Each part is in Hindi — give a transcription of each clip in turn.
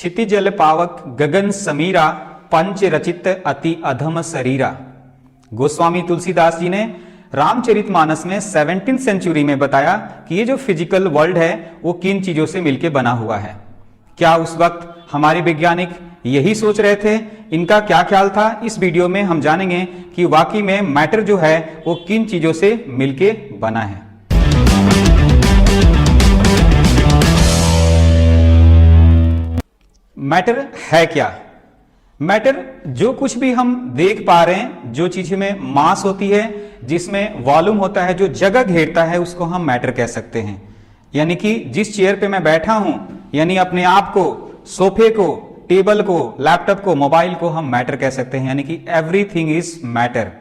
क्षितिजल पावक गगन समीरा पंच रचित अति अधम शरीरा। गोस्वामी तुलसीदास जी ने रामचरितमानस में 17th सेंचुरी में बताया कि ये जो फिजिकल वर्ल्ड है वो किन चीजों से मिलकर बना हुआ है। क्या उस वक्त हमारे वैज्ञानिक यही सोच रहे थे? इनका क्या ख्याल था? इस वीडियो में हम जानेंगे कि वाकई में मैटर जो है वो किन चीजों से मिलके बना है। मैटर है क्या? मैटर जो कुछ भी हम देख पा रहे हैं, जो चीज में मास होती है, जिसमें वॉल्यूम होता है, जो जगह घेरता है, उसको हम मैटर कह सकते हैं। यानी कि जिस चेयर पे मैं बैठा हूं, यानी अपने आप को, सोफे को, टेबल को, लैपटॉप को, मोबाइल को हम मैटर कह सकते हैं। यानी कि एवरीथिंग इज मैटर।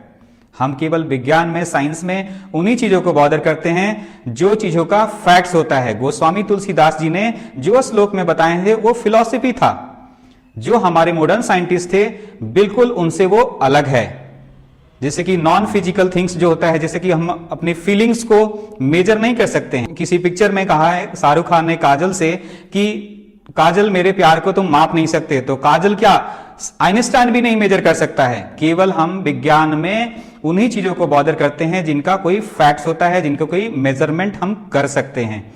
हम केवल विज्ञान में, साइंस में उन्हीं चीजों को बॉदर करते हैं जो चीजों का फैक्ट्स होता है। गोस्वामी तुलसीदास जी ने जो श्लोक में बताए थे वो फिलॉसफी था। जो हमारे मॉडर्न साइंटिस्ट थे बिल्कुल उनसे वो अलग है। जैसे कि नॉन फिजिकल थिंग्स जो होता है, जैसे कि हम अपनी फीलिंग्स को मेजर नहीं कर सकते हैं। किसी पिक्चर में कहा है शाहरुख खान ने काजल से कि काजल मेरे प्यार को तुम माप नहीं सकते, तो काजल क्या आइंस्टाइन भी नहीं मेजर कर सकता है। केवल हम विज्ञान में उन्हीं चीजों को बॉदर करते हैं जिनका कोई फैक्ट्स होता है, जिनका कोई मेजरमेंट हम कर सकते हैं।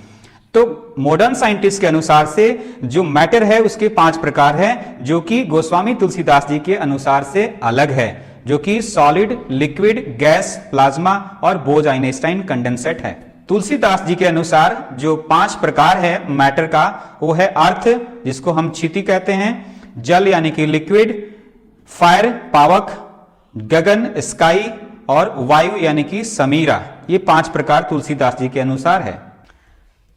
तो मॉडर्न साइंटिस्ट के अनुसार से जो मैटर है उसके 5 प्रकार है, जो कि गोस्वामी तुलसीदास जी के अनुसार से अलग है, जो कि सॉलिड, लिक्विड, गैस, प्लाज्मा और बोज आइंस्टाइन कंडेंसेट है। तुलसीदास जी के अनुसार जो 5 प्रकार है मैटर का, वो है अर्थ, जिसको हम क्षिति कहते हैं, जल यानी कि लिक्विड, फायर पावक, गगन स्काई और वायु यानी कि समीरा। ये 5 प्रकार तुलसीदास जी के अनुसार है।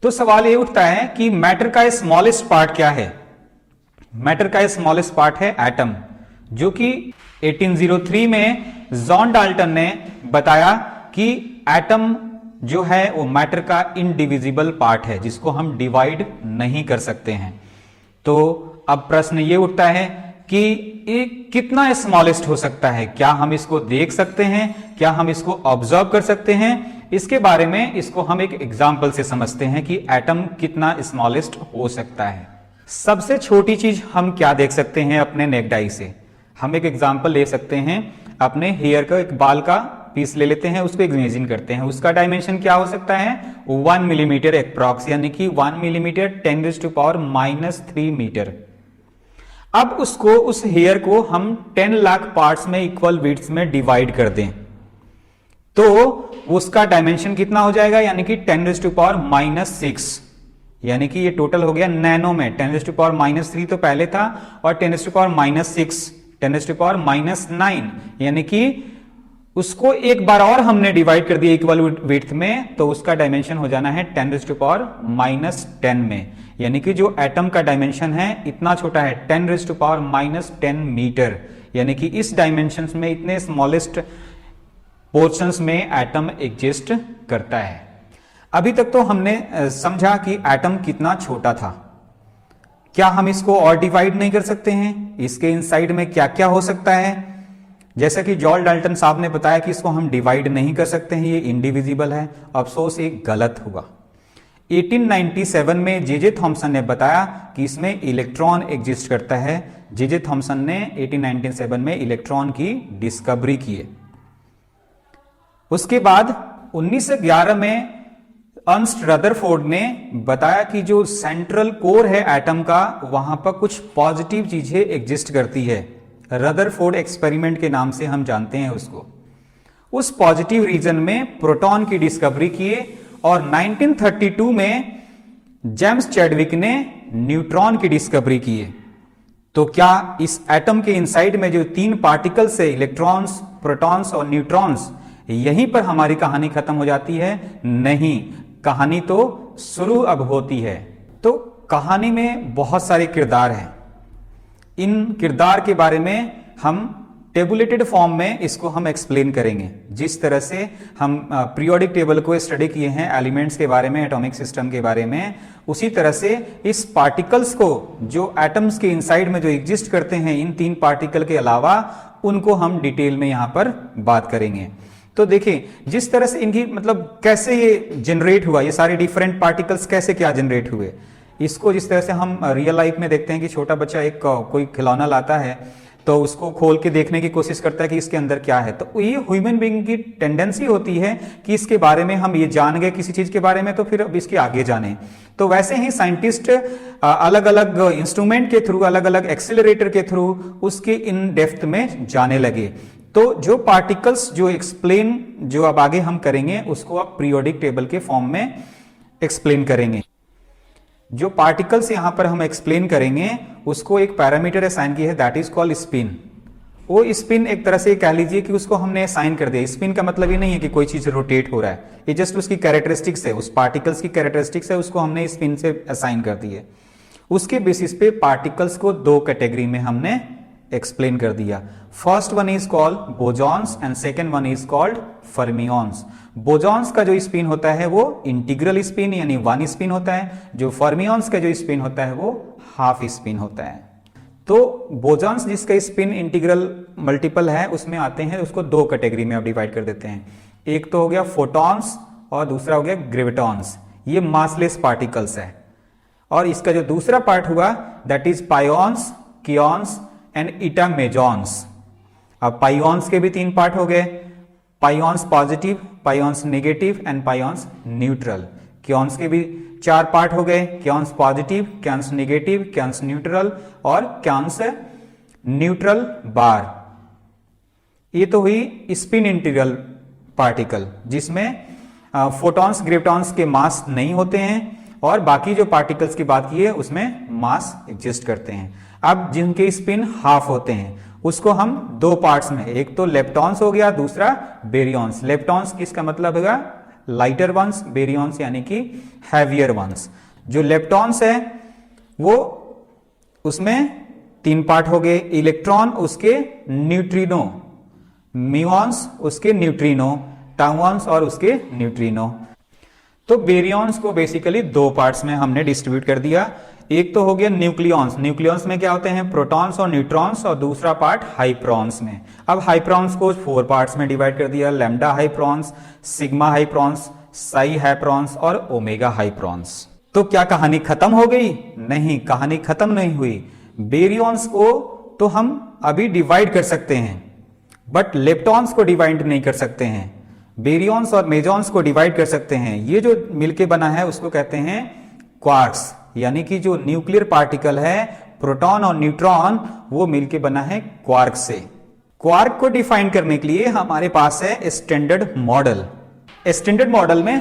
तो सवाल ये उठता है कि मैटर का स्मॉलेस्ट पार्ट क्या है? मैटर का स्मॉलेस्ट पार्ट है एटम, जो कि 1803 में जॉन डाल्टन ने बताया कि एटम जो है वो मैटर का इनडिविजिबल पार्ट है, जिसको हम डिवाइड नहीं कर सकते हैं। तो अब प्रश्न ये उठता है कि ये कितना स्मॉलेस्ट हो सकता है? क्या हम इसको देख सकते हैं? क्या हम इसको ऑब्जर्व कर सकते हैं? इसके बारे में इसको हम एक एग्जाम्पल से समझते हैं कि एटम कितना स्मॉलेस्ट हो सकता है। सबसे छोटी चीज हम क्या देख सकते हैं अपने नेकडाई से? हम एक एग्जाम्पल ले सकते हैं, अपने हेयर का एक बाल का पीस ले लेते हैं, उसको इमेजिन करते हैं। उसका डायमेंशन क्या हो सकता है? 1 मिलीमीटर एप्रॉक्स, यानी कि 1 मिलीमीटर 10⁻³ मीटर। अब उसको, उस हेयर को हम 10 लाख पार्ट्स में इक्वल बिट्स में डिवाइड कर दें तो उसका डायमेंशन कितना हो जाएगा? यानी कि 10⁻⁻⁶, यानी कि ये टोटल हो गया नैनो में। 10⁻³ तो पहले था और 10⁻⁶, 10⁻⁹, यानी कि उसको एक बार और हमने डिवाइड कर दिया इक्वल विड्थ में, तो उसका डायमेंशन हो जाना है 10⁻⁻10 में। यानी कि जो एटम का डायमेंशन है इतना छोटा है, 10⁻⁻10 मीटर। यानी कि इस डायमेंशन में, इतने स्मॉलेस्ट पोर्शंस में एटम एग्जिस्ट करता है। अभी तक तो हमने समझा कि एटम कितना छोटा था। क्या हम इसको और डिवाइड नहीं कर सकते हैं? इसके इनसाइड में क्या क्या हो सकता है? जैसा कि जॉन डाल्टन साहब ने बताया कि इसको हम डिवाइड नहीं कर सकते हैं, ये इंडिविजिबल है। अफसोस ये गलत हुआ। 1897 में जे थॉमसन ने बताया कि इसमें इलेक्ट्रॉन एग्जिस्ट करता है। जे थॉमसन ने 1897 में इलेक्ट्रॉन की डिस्कवरी की है। उसके बाद 1911 में अर्नस्ट रदरफोर्ड ने बताया कि जो सेंट्रल कोर है एटम का, वहां पर कुछ पॉजिटिव चीजें एग्जिस्ट करती है। रदरफोर्ड एक्सपेरिमेंट के नाम से हम जानते हैं उसको। उस पॉजिटिव रीजन में प्रोटॉन की डिस्कवरी किए और 1932 में जेम्स चैडविक ने न्यूट्रॉन की डिस्कवरी की है। तो क्या इस एटम के इनसाइड में जो 3 पार्टिकल्स है, इलेक्ट्रॉन्स, प्रोटॉन्स और न्यूट्रॉन्स, यहीं पर हमारी कहानी खत्म हो जाती है? नहीं, कहानी तो शुरू अब होती है। तो कहानी में बहुत सारे किरदार हैं। इन किरदार के बारे में हम टेबुलेटेड फॉर्म में इसको हम एक्सप्लेन करेंगे। जिस तरह से हम पीरियोडिक टेबल को स्टडी किए हैं एलिमेंट्स के बारे में, एटॉमिक सिस्टम के बारे में, उसी तरह से इस पार्टिकल्स को जो एटम्स के इनसाइड में जो एग्जिस्ट करते हैं, इन 3 पार्टिकल के अलावा, उनको हम डिटेल में यहां पर बात करेंगे। तो देखिए जिस तरह से इनकी मतलब कैसे ये जनरेट हुआ, ये सारे डिफरेंट पार्टिकल्स कैसे क्या जनरेट हुए। इसको जिस तरह से हम रियल लाइफ में देखते हैं कि छोटा बच्चा एक कोई खिलौना लाता है तो उसको खोल के देखने की कोशिश करता है कि इसके अंदर क्या है, तो ये ह्यूमन बीइंग की टेंडेंसी होती है कि इसके बारे में हम ये जान गए किसी चीज के बारे में तो फिर अब इसके आगे जाने। तो वैसे ही साइंटिस्ट अलग अलग इंस्ट्रूमेंट के थ्रू, अलग अलग एक्सेलरेटर के थ्रू उसके इन डेप्थ में जाने लगे। तो जो पार्टिकल्स जो एक्सप्लेन जो अब आगे हम करेंगे उसको अब पीरियोडिक टेबल के फॉर्म में एक्सप्लेन करेंगे। जो पार्टिकल्स यहां पर हम एक्सप्लेन करेंगे उसको एक पैरामीटर असाइन की है, दैट इज कॉल्ड स्पिन। वो स्पिन एक तरह से कह लीजिए कि उसको हमने असाइन कर दिया। स्पिन का मतलब ये नहीं है कि कोई चीज रोटेट हो रहा है, ये जस्ट उसकी कैरेक्टरिस्टिक्स है, उस पार्टिकल्स की कैरेक्टरिस्टिक्स है, उसको हमने स्पिन से असाइन कर दी है। उसके बेसिस पे पार्टिकल्स को दो कैटेगरी में हमने एक्सप्लेन कर दिया। First one is called bosons and second one is called fermions. Bosons का जो स्पिन होता है वो इंटीग्रल स्पिन यानी वन स्पिन होता है, जो फर्मियंस का जो स्पिन होता है वो हाफ स्पिन होता है। तो बोजॉन्स जिसका स्पिन इंटीग्रल मल्टीपल है उसमें आते हैं, उसको दो कैटेगरी में अब डिवाइड कर देते हैं। एक तो हो गया फोटॉन्स और दूसरा हो गया ग्रेविटॉन्स। ये मासलेस पार्टिकल्स है। और इसका जो दूसरा पार्ट हुआ दैट इज पायोन्स, कियोन्स एंड इटा मेजॉन्स। अब पायोन्स के भी तीन पार्ट हो गए, पायोन्स पॉजिटिव, पायोन्स नेगेटिव एंड पायोन्स न्यूट्रल। क्योन्स के भी चार पार्ट हो गए, क्योन्स पॉजिटिव, क्योन्स नेगेटिव, क्योन्स न्यूट्रल और क्योन्स न्यूट्रल बार। ये तो हुई स्पिन इंटीग्रल पार्टिकल जिसमें फोटॉन्स ग्रेविटॉन्स के मास नहीं होते हैं और बाकी जो पार्टिकल्स की बात की है उसमें मास एग्जिस्ट करते हैं। अब जिनके स्पिन हाफ होते हैं उसको हम दो पार्ट्स में, एक तो लेप्टॉन्स हो गया, दूसरा बेरियंस। लेप्टॉन्स किसका मतलब होगा लाइटर वंस, बेरियंस यानी कि हैवियर वंस। जो लेप्टॉन्स है वो उसमें तीन पार्ट हो गए, इलेक्ट्रॉन उसके न्यूट्रिनो, म्यूऑन्स उसके न्यूट्रिनो, टाउऑन्स और उसके न्यूट्रिनो। तो बेरियंस को बेसिकली दो पार्ट्स में हमने डिस्ट्रीब्यूट कर दिया। एक तो हो गया न्यूक्लियॉन्स। न्यूक्लियॉन्स में क्या होते हैं प्रोटॉन्स और न्यूट्रॉन्स, और दूसरा पार्ट हाइप्रॉन्स में। अब हाइप्रॉन्स को फोर पार्ट्स में डिवाइड कर दिया, लैम्डा हाइप्रॉन्स, सिग्मा हाइप्रॉन्स, साई हाइप्रॉन्स और ओमेगा हाइप्रॉन्स। तो क्या कहानी खत्म हो गई? नहीं, कहानी खत्म नहीं हुई। बेरियंस को तो हम अभी डिवाइड कर सकते हैं बट लेप्टॉन्स को डिवाइड नहीं कर सकते हैं। बेरियंस और मेजॉन्स को डिवाइड कर सकते हैं। ये जो मिलके बना है उसको कहते हैं क्वार्क्स, यानी कि जो न्यूक्लियर पार्टिकल है प्रोटॉन और न्यूट्रॉन वो मिलके बना है क्वार्क से। क्वार्क को डिफाइन करने के लिए हमारे पास है स्टैंडर्ड मॉडल। स्टैंडर्ड मॉडल में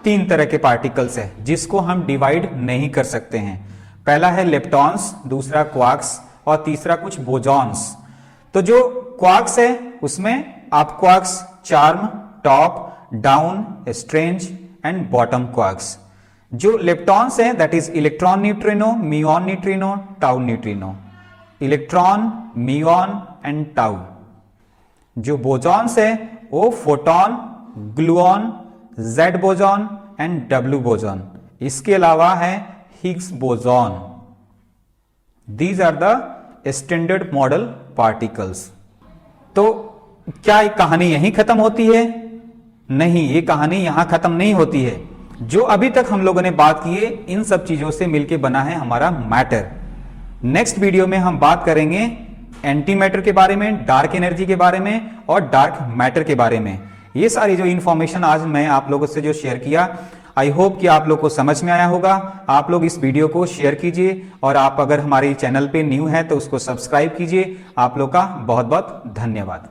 तीन तरह के पार्टिकल्स है जिसको हम डिवाइड नहीं कर सकते हैं। पहला है लेप्टॉन्स, दूसरा क्वार्क्स और तीसरा कुछ बोजॉन्स। तो जो क्वार्क्स है उसमें आप quarks charm, top, down, strange and bottom quarks. जो लेप्टॉन्स है that is electron neutrino, muon neutrino, tau neutrino. Electron, muon and tau. जो बोजॉन्स है वो photon, gluon, Z boson and W boson. इसके अलावा है Higgs boson. These are the standard model particles. तो क्या कहानी यहीं खत्म होती है? नहीं, ये कहानी यहां खत्म नहीं होती है। जो अभी तक हम लोगों ने बात की है इन सब चीजों से मिलकर बना है हमारा मैटर। नेक्स्ट वीडियो में हम बात करेंगे एंटी मैटर के बारे में, डार्क एनर्जी के बारे में और डार्क मैटर के बारे में। ये सारी जो इंफॉर्मेशन आज मैं आप लोगों से जो शेयर किया, आई होप कि आप लोग को समझ में आया होगा। आप लोग इस वीडियो को शेयर कीजिए और आप अगर हमारे चैनल पे न्यू है तो उसको सब्सक्राइब कीजिए। आप लोग का बहुत बहुत धन्यवाद।